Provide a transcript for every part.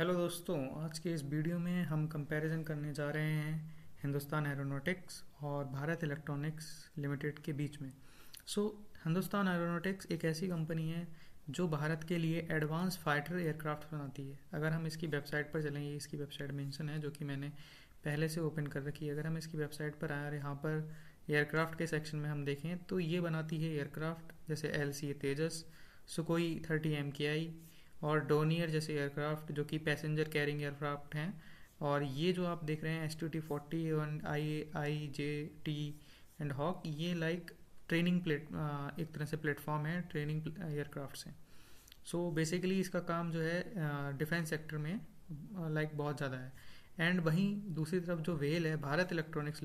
Hello दोस्तों, आज के इस वीडियो में हम कंपैरिजन करने जा रहे हैं हिंदुस्तान एरोनॉटिक्स और भारत इलेक्ट्रॉनिक्स लिमिटेड के बीच में। हिंदुस्तान एरोनॉटिक्स एक ऐसी कंपनी है जो भारत के लिए एडवांस फाइटर एयरक्राफ्ट बनाती है। अगर हम इसकी वेबसाइट पर चलेंगे, इसकी वेबसाइट मेंशन है जो कि मैंने पहले से ओपन कर रखी है। अगर हम इसकी वेबसाइट पर आए और यहाँ पर एयरक्राफ्ट के सेक्शन में हम देखें तो ये बनाती है एयरक्राफ्ट जैसे LCA तेजस, सुकोई 30 MKI और डोनियर जैसे एयरक्राफ्ट जो कि पैसेंजर कैरिंग एयरक्राफ्ट हैं। और ये जो आप देख रहे हैं STT-40 and IJ-T and Hawk, ये लाइक ट्रेनिंग प्लेट एक तरह से प्लेटफॉर्म है, ट्रेनिंग एयरक्राफ्ट हैं। बेसिकली इसका काम जो है डिफेंस सेक्टर में लाइक बहुत ज़्यादा है। एंड वहीं दूसरी तरफ जो वेल है भारत इलेक्ट्रॉनिक्स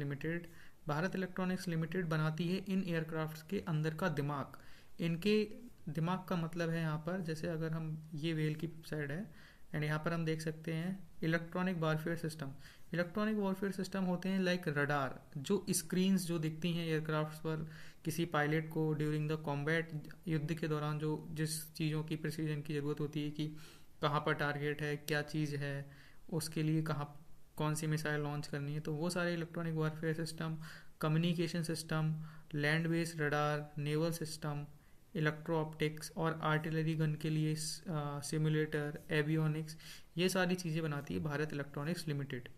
लिमिटेड बनाती है इन एयरक्राफ्ट्स के अंदर का दिमाग। इनके दिमाग का मतलब है यहाँ पर, जैसे अगर हम ये वेल की साइड है एंड यहाँ पर हम देख सकते हैं electronic warfare system. Electronic warfare system होते हैं लाइक रडार, जो स्क्रीन्स जो दिखती हैं एयरक्राफ्ट पर किसी पायलट को ड्यूरिंग द कॉम्बैट, युद्ध के दौरान जो जिस चीज़ों की प्रिसीजन की ज़रूरत होती है कि कहाँ पर टारगेट है, क्या चीज़ है, उसके लिए कहाँ कौन सी मिसाइल लॉन्च करनी है, तो वो सारे electronic warfare system, communication system, land based radar, naval system, electro optics और आर्टिलरी गन के लिए सिमुलेटर, एवियोनिक्स, ये सारी चीज़ें बनाती है भारत इलेक्ट्रॉनिक्स लिमिटेड।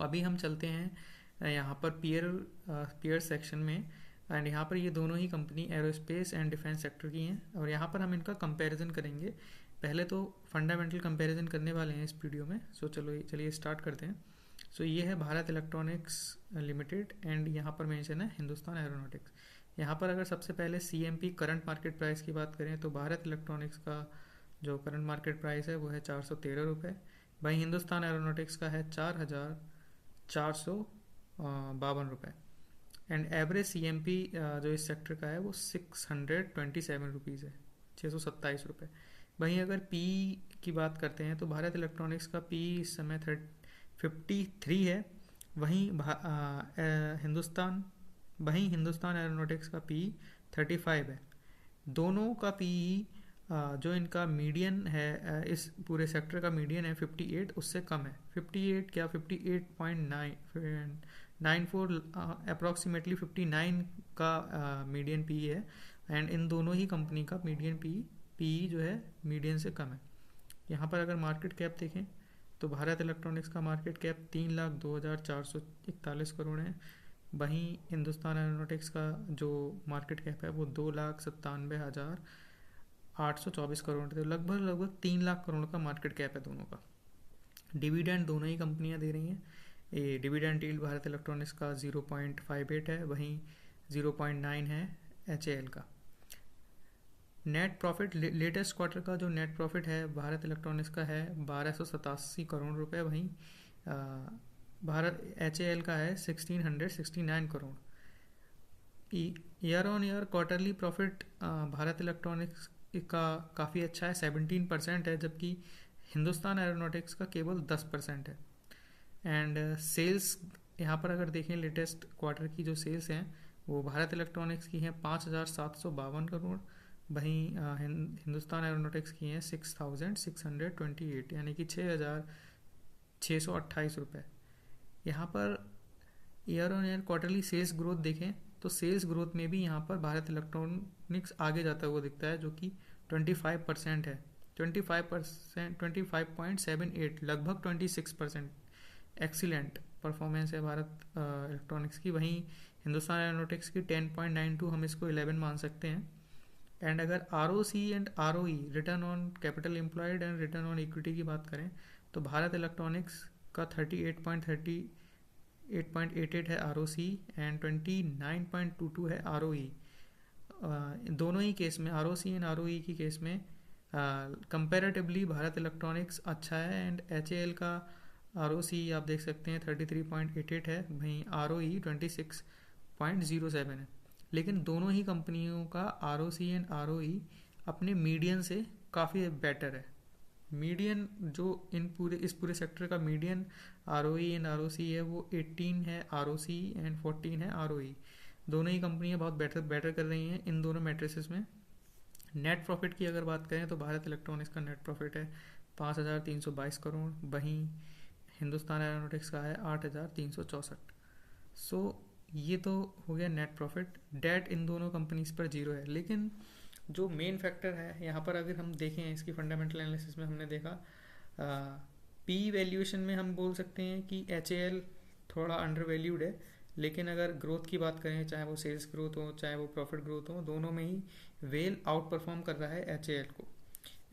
अभी हम चलते हैं यहाँ पर पीयर सेक्शन में। एंड यहाँ पर ये दोनों ही company aerospace and defence sector की हैं और यहाँ पर हम इनका कंपैरिजन करेंगे। पहले तो फंडामेंटल कंपैरिजन करने वाले हैं इस वीडियो में। चलिए स्टार्ट करते हैं। ये है भारत इलेक्ट्रॉनिक्स लिमिटेड एंड यहाँ पर मेंशन है हिंदुस्तान एरोनॉटिक्स। यहाँ पर अगर सबसे पहले CMP करंट मार्केट प्राइस की बात करें तो भारत इलेक्ट्रॉनिक्स का जो करंट मार्केट प्राइस है वो है 413 रुपये। वहीं हिंदुस्तान एरोनॉटिक्स का है 4,452 रुपये। एंड एवरेज CMP जो इस सेक्टर का है वो 627 रुपीज़ है, 627 रुपये। वहीं अगर PE की बात करते हैं तो भारत इलेक्ट्रॉनिक्स का PE इस समय 53 है। वहीं हिंदुस्तान एरोनॉटिक्स का PE 35 है। दोनों का PE जो इनका मीडियन है, इस पूरे सेक्टर का मीडियन है 58, उससे कम है। 58 क्या, 58.94, अप्रॉक्सीमेटली 59 का मीडियन PE है। एंड इन दोनों ही कंपनी का मीडियन PE जो है मीडियन से कम है। यहाँ पर अगर मार्केट कैप देखें तो भारत इलेक्ट्रॉनिक्स का मार्केट कैप 3,02,441 करोड़ है। वहीं हिंदुस्तान एरोनॉटिक्स का जो मार्केट कैप है वो 2,97,824 करोड़, तो लगभग 3 लाख करोड़ का मार्केट कैप है दोनों का। डिविडेंड दोनों ही कंपनियां दे रही हैं। ये डिविडेंड यील्ड भारत इलेक्ट्रॉनिक्स का 0.58 है, वहीं 0.9 है HAL का। नेट प्रॉफिट, लेटेस्ट क्वार्टर का जो नेट प्रॉफिट है भारत इलेक्ट्रॉनिक्स का है 1287 करोड़ रुपए। वहीं भारत HAL का है 1669 crore. Year on year quarterly profit Bharat electronics का काफ़ी अच्छा है, 17% है, जबकि हिंदुस्तान एरोनॉटिक्स का केवल 10% है। एंड सेल्स यहाँ पर अगर देखें लेटेस्ट क्वार्टर की जो सेल्स हैं वो भारत इलेक्ट्रॉनिक्स की हैं 5,752 करोड़। वहीं हिंदुस्तान एरोनॉटिक्स की हैं 6,628, यानी कि 6,628 रुपये। यहाँ पर year on year quarterly sales growth देखें तो सेल्स ग्रोथ में भी यहाँ पर भारत इलेक्ट्रॉनिक्स आगे जाता हुआ दिखता है, जो कि 25% है। 25.78, लगभग 26%। एक्सीलेंट परफॉर्मेंस है भारत इलेक्ट्रॉनिक्स की। वहीं हिंदुस्तान एरोनॉटिक्स की 10.92, हम इसको 11 मान सकते हैं। एंड अगर ROC and ROE, return on capital employed and return on equity की बात करें तो भारत इलेक्ट्रॉनिक्स का 38.88 है ROC एंड 29.22 है ROE। दोनों ही केस में ROC एंड ROE की केस में कंपैरेटिवली भारत इलेक्ट्रॉनिक्स अच्छा है। एंड HAL का ROC आप देख सकते हैं 33.88 है, वहीं ROE 26.07 है। लेकिन दोनों ही कंपनियों का ROC एंड ROE अपने मीडियन से काफ़ी बेटर है। मीडियन जो इस पूरे सेक्टर का मीडियन ROE एंड ROC है वो 18 है ROC एंड 14 है ROE। दोनों ही कंपनियां बहुत बेटर कर रही हैं इन दोनों मैट्रिसेस में। नेट प्रॉफिट की अगर बात करें तो भारत इलेक्ट्रॉनिक्स का नेट प्रॉफिट है 5,322 करोड़। वहीं हिंदुस्तान एरोनॉटिक्स का है 8,364। सो ये तो हो गया नेट प्रॉफिट। डेट इन दोनों कंपनीज पर जीरो है। लेकिन जो मेन फैक्टर है यहाँ पर, अगर हम देखें इसकी फंडामेंटल एनालिसिस में, हमने देखा पी वैल्यूएशन में हम बोल सकते हैं कि एच थोड़ा अंडर वैल्यूड है। लेकिन अगर ग्रोथ की बात करें, चाहे वो सेल्स ग्रोथ हो चाहे वो प्रॉफिट ग्रोथ हो, दोनों में ही वेल आउट परफॉर्म कर रहा है एच को।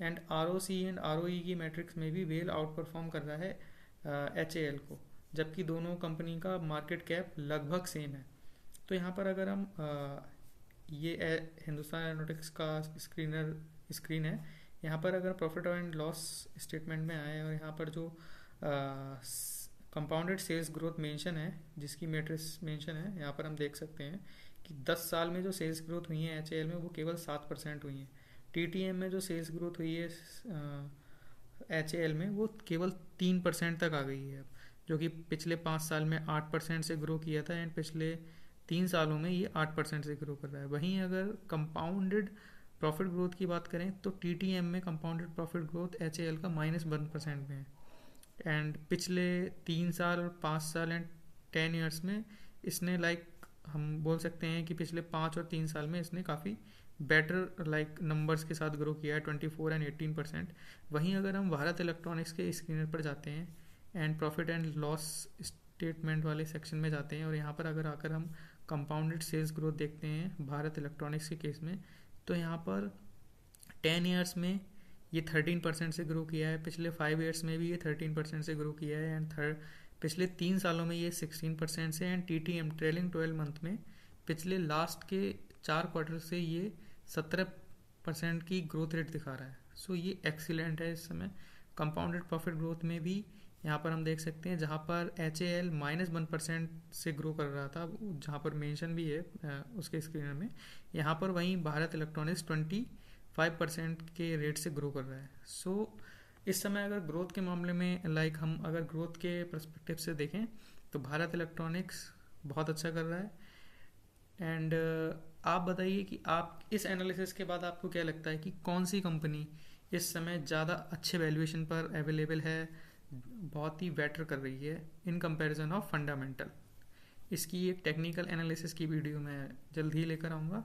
एंड आर एंड आर की मैट्रिक्स में भी वेल आउट परफॉर्म कर रहा है एच को, जबकि दोनों कंपनी का मार्केट कैप लगभग सेम है। तो यहाँ पर अगर हम ये हिंदुस्तान एरोनॉटिक्स का स्क्रीन है, यहाँ पर अगर प्रॉफिट एंड लॉस स्टेटमेंट में आए और यहाँ पर जो कंपाउंडेड सेल्स ग्रोथ मेंशन है, जिसकी मैट्रिक्स मेंशन है, यहाँ पर हम देख सकते हैं कि 10 साल में जो सेल्स ग्रोथ हुई है एच में, वो केवल 7% हुई है। TTM में जो सेल्स ग्रोथ हुई है एच में, वो केवल 3% तक आ गई है, जो कि पिछले 5 साल में 8% से ग्रो किया था एंड पिछले 3 सालों में ये 8% से ग्रो कर रहा है। वहीं अगर कंपाउंडेड प्रॉफिट ग्रोथ की बात करें तो TTM में कंपाउंडेड प्रॉफिट ग्रोथ एच का -1% में है। एंड पिछले 3 साल और 5 साल एंड 10 ईयर्स में इसने हम बोल सकते हैं कि पिछले 5 और 3 साल में इसने काफ़ी बेटर नंबर्स के साथ ग्रो किया है, 24 एंड 18%। वहीं अगर हम भारत इलेक्ट्रॉनिक्स के स्क्रीनर पर जाते हैं and profit and loss statement वाले सेक्शन में जाते हैं और यहाँ पर अगर आकर हम कंपाउंडेड सेल्स ग्रोथ देखते हैं भारत इलेक्ट्रॉनिक्स के केस में, तो यहाँ पर 10 ईयर्स में ये 13% से ग्रो किया है, पिछले 5 ईयर्स में भी ये 13% से ग्रो किया है, एंड पिछले 3 सालों में ये 16% से, एंड TTM ट्रेलिंग 12 मंथ में पिछले लास्ट के 4 क्वार्टर से ये 17% की ग्रोथ रेट दिखा रहा है। सो ये एक्सीलेंट है इस समय। कंपाउंडेड प्रॉफिट ग्रोथ में भी यहाँ पर हम देख सकते हैं, जहाँ पर एच -1% से ग्रो कर रहा था, जहाँ पर मेंशन भी है उसके स्क्रीन में, यहाँ पर वहीं भारत इलेक्ट्रॉनिक्स 25% के रेट से ग्रो कर रहा है। सो इस समय अगर ग्रोथ के मामले में हम अगर ग्रोथ के पर्सपेक्टिव से देखें तो भारत इलेक्ट्रॉनिक्स बहुत अच्छा कर रहा है। एंड आप बताइए कि आप इस एनालिसिस के बाद आपको क्या लगता है कि कौन सी कंपनी इस समय ज़्यादा अच्छे वैल्यूएशन पर अवेलेबल है, बहुत ही बेटर कर रही है इन कंपैरिजन ऑफ फंडामेंटल। इसकी एक टेक्निकल एनालिसिस की वीडियो मैं जल्द ही लेकर आऊँगा।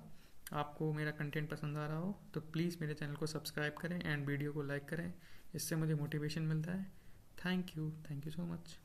आपको मेरा कंटेंट पसंद आ रहा हो तो प्लीज़ मेरे चैनल को सब्सक्राइब करें एंड वीडियो को लाइक करें, इससे मुझे मोटिवेशन मिलता है। Thank you so much.